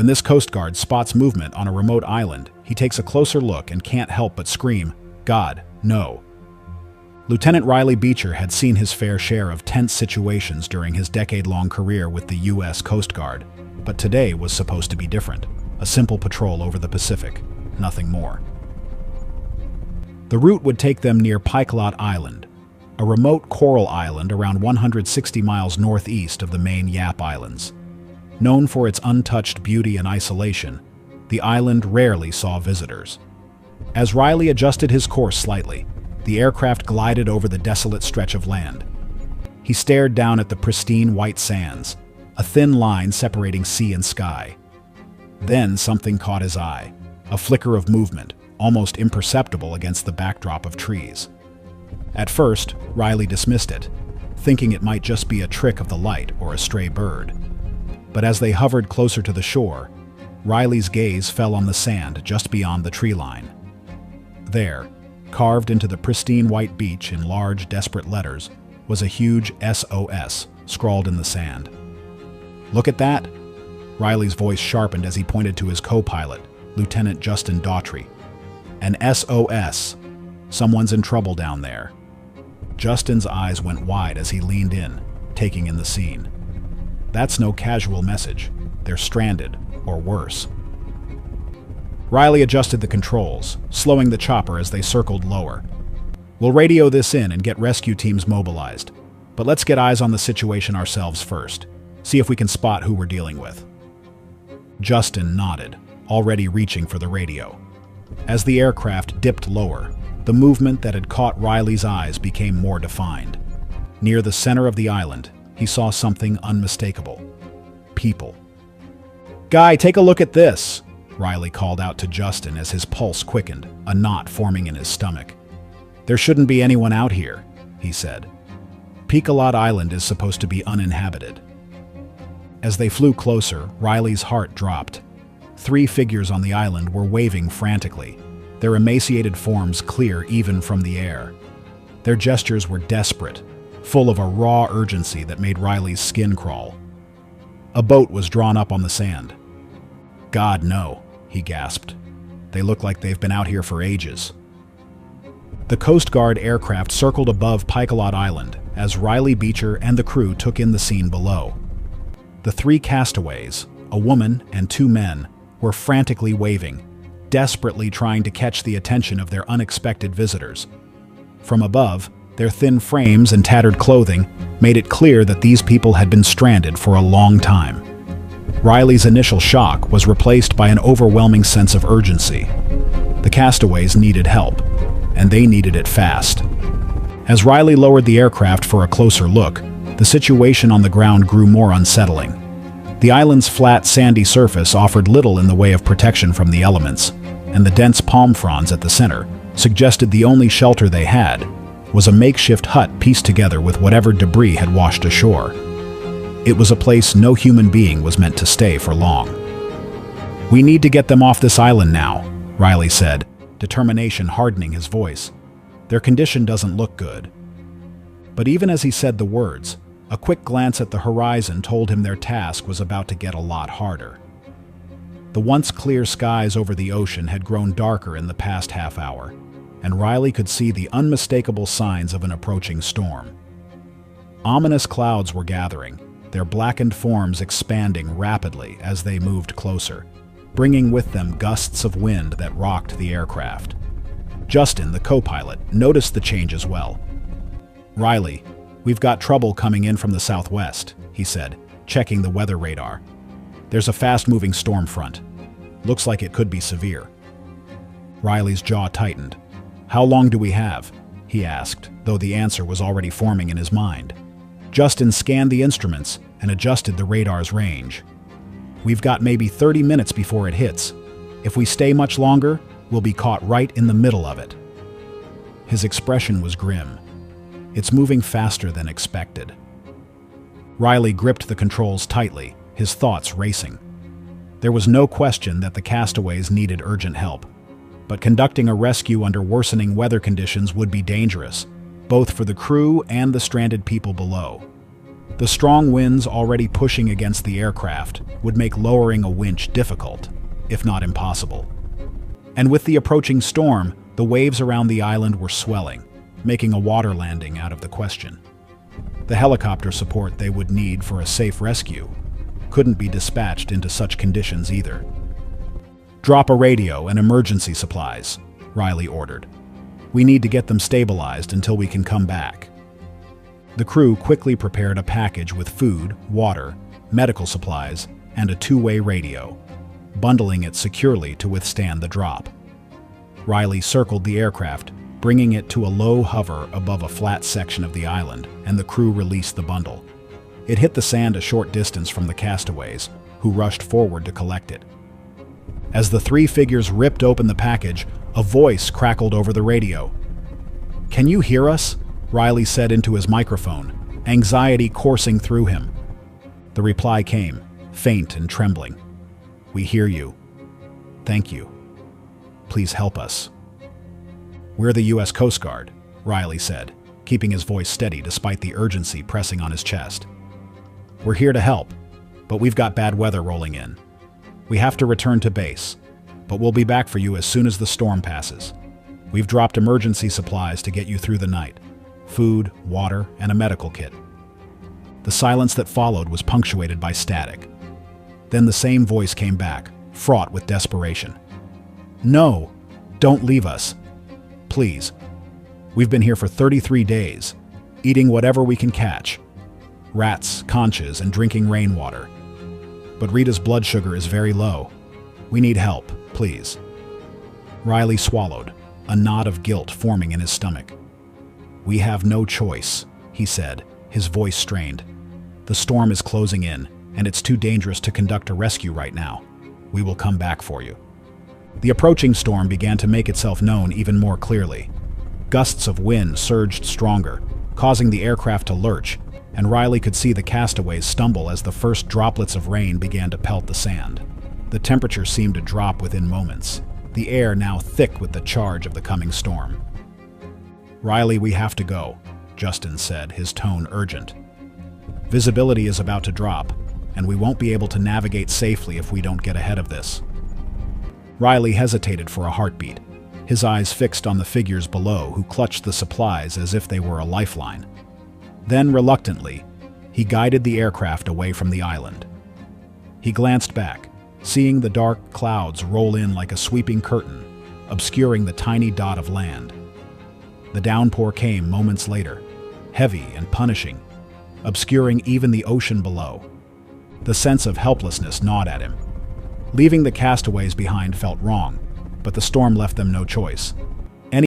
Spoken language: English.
When this Coast Guard spots movement on a remote island, he takes a closer look and can't help but scream, "God, no." Lieutenant Riley Beecher had seen his fair share of tense situations during his decade-long career with the U.S. Coast Guard, but today was supposed to be different. A simple patrol over the Pacific, nothing more. The route would take them near Pikelot Island, a remote coral island around 160 miles northeast of the main Yap Islands. Known for its untouched beauty and isolation, the island rarely saw visitors. As Riley adjusted his course slightly, the aircraft glided over the desolate stretch of land. He stared down at the pristine white sands, a thin line separating sea and sky. Then something caught his eye, a flicker of movement, almost imperceptible against the backdrop of trees. At first, Riley dismissed it, thinking it might just be a trick of the light or a stray bird. But as they hovered closer to the shore, Riley's gaze fell on the sand just beyond the tree line. There, carved into the pristine white beach in large, desperate letters, was a huge SOS scrawled in the sand. "Look at that?" Riley's voice sharpened as he pointed to his co-pilot, Lieutenant Justin Daughtry. "An SOS. Someone's in trouble down there." Justin's eyes went wide as he leaned in, taking in the scene. That's no casual message. They're stranded, or worse. Riley adjusted the controls, slowing the chopper as they circled lower. "We'll radio this in and get rescue teams mobilized. But let's get eyes on the situation ourselves first. See if we can spot who we're dealing with." Justin nodded, already reaching for the radio. As the aircraft dipped lower, the movement that had caught Riley's eyes became more defined. Near the center of the island, he saw something unmistakable. People. "Guy, take a look at this!" Riley called out to Justin as his pulse quickened, a knot forming in his stomach. "There shouldn't be anyone out here," he said. Pikelot Island is supposed to be uninhabited. As they flew closer, Riley's heart dropped. 3 figures on the island were waving frantically, their emaciated forms clear even from the air. Their gestures were desperate, full of a raw urgency that made Riley's skin crawl. A boat was drawn up on the sand. "God, no," he gasped. "They look like they've been out here for ages." The Coast Guard aircraft circled above Pikelot Island as Riley Beecher and the crew took in the scene below. The 3 castaways, a woman and 2 men, were frantically waving, desperately trying to catch the attention of their unexpected visitors. From above, their thin frames and tattered clothing made it clear that these people had been stranded for a long time. Riley's initial shock was replaced by an overwhelming sense of urgency. The castaways needed help, and they needed it fast. As Riley lowered the aircraft for a closer look, the situation on the ground grew more unsettling. The island's flat, sandy surface offered little in the way of protection from the elements, and the dense palm fronds at the center suggested the only shelter they had was a makeshift hut pieced together with whatever debris had washed ashore. It was a place no human being was meant to stay for long. "We need to get them off this island now," Riley said, determination hardening his voice. "Their condition doesn't look good." But even as he said the words, a quick glance at the horizon told him their task was about to get a lot harder. The once clear skies over the ocean had grown darker in the past half hour, and Riley could see the unmistakable signs of an approaching storm. Ominous clouds were gathering, their blackened forms expanding rapidly as they moved closer, bringing with them gusts of wind that rocked the aircraft. Justin, the co-pilot, noticed the change as well. "Riley, we've got trouble coming in from the southwest," he said, checking the weather radar. "There's a fast-moving storm front. Looks like it could be severe." Riley's jaw tightened. "How long do we have?" he asked, though the answer was already forming in his mind. Justin scanned the instruments and adjusted the radar's range. "We've got maybe 30 minutes before it hits. If we stay much longer, we'll be caught right in the middle of it." His expression was grim. "It's moving faster than expected." Riley gripped the controls tightly, his thoughts racing. There was no question that the castaways needed urgent help, but conducting a rescue under worsening weather conditions would be dangerous, both for the crew and the stranded people below. The strong winds already pushing against the aircraft would make lowering a winch difficult, if not impossible. And with the approaching storm, the waves around the island were swelling, making a water landing out of the question. The helicopter support they would need for a safe rescue couldn't be dispatched into such conditions either. "Drop a radio and emergency supplies," Riley ordered. "We need to get them stabilized until we can come back." The crew quickly prepared a package with food, water, medical supplies, and a two-way radio, bundling it securely to withstand the drop. Riley circled the aircraft, bringing it to a low hover above a flat section of the island, and the crew released the bundle. It hit the sand a short distance from the castaways, who rushed forward to collect it. As the three figures ripped open the package, a voice crackled over the radio. "Can you hear us?" Riley said into his microphone, anxiety coursing through him. The reply came, faint and trembling. "We hear you. Thank you. Please help us." "We're the U.S. Coast Guard," Riley said, keeping his voice steady despite the urgency pressing on his chest. "We're here to help, but we've got bad weather rolling in. We have to return to base, but we'll be back for you as soon as the storm passes. We've dropped emergency supplies to get you through the night: food, water, and a medical kit." The silence that followed was punctuated by static. Then the same voice came back, fraught with desperation. "No, don't leave us. Please. We've been here for 33 days, eating whatever we can catch. Rats, conches, and drinking rainwater. But Rita's blood sugar is very low. We need help, please." Riley swallowed, a knot of guilt forming in his stomach. "We have no choice," he said, his voice strained. "The storm is closing in, and it's too dangerous to conduct a rescue right now. We will come back for you." The approaching storm began to make itself known even more clearly. Gusts of wind surged stronger, causing the aircraft to lurch, and Riley could see the castaways stumble as the first droplets of rain began to pelt the sand. The temperature seemed to drop within moments, the air now thick with the charge of the coming storm. "Riley, we have to go," Justin said, his tone urgent. "Visibility is about to drop, and we won't be able to navigate safely if we don't get ahead of this." Riley hesitated for a heartbeat, his eyes fixed on the figures below who clutched the supplies as if they were a lifeline. Then, reluctantly, he guided the aircraft away from the island. He glanced back, seeing the dark clouds roll in like a sweeping curtain, obscuring the tiny dot of land. The downpour came moments later, heavy and punishing, obscuring even the ocean below. The sense of helplessness gnawed at him. Leaving the castaways behind felt wrong, but the storm left them no choice.